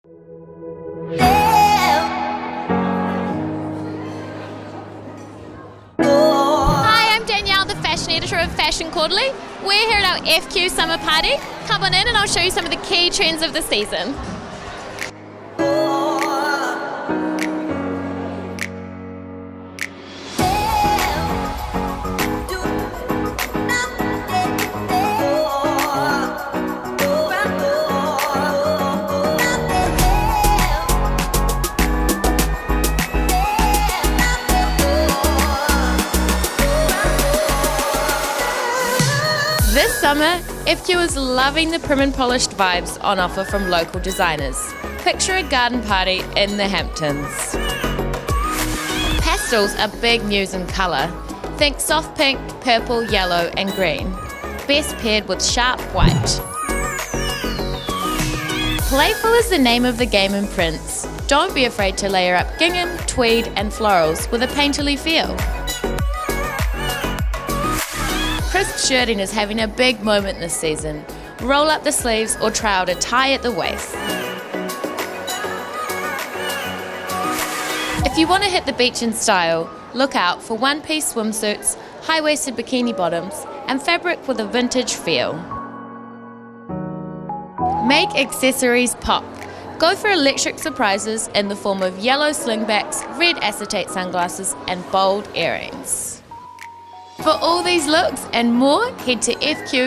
Hi, I'm Danielle, the fashion editor of Fashion Quarterly. We're here at our FQ summer party. Come on in and I'll show you some of the key trends of the season. This summer, FQ is loving the prim and polished vibes on offer from local designers. Picture a garden party in the Hamptons. Pastels are big news in colour. Think soft pink, purple, yellow and green. Best paired with sharp white. Playful is the name of the game in prints. Don't be afraid to layer up gingham, tweed and florals with a painterly feel. Crisp shirting is having a big moment this season. Roll up the sleeves or try out a tie at the waist. If you want to hit the beach in style, look out for one-piece swimsuits, high-waisted bikini bottoms and fabric with a vintage feel. Make accessories pop. Go for electric surprises in the form of yellow slingbacks, red acetate sunglasses and bold earrings. For all these looks and more, head to fq.co.nz.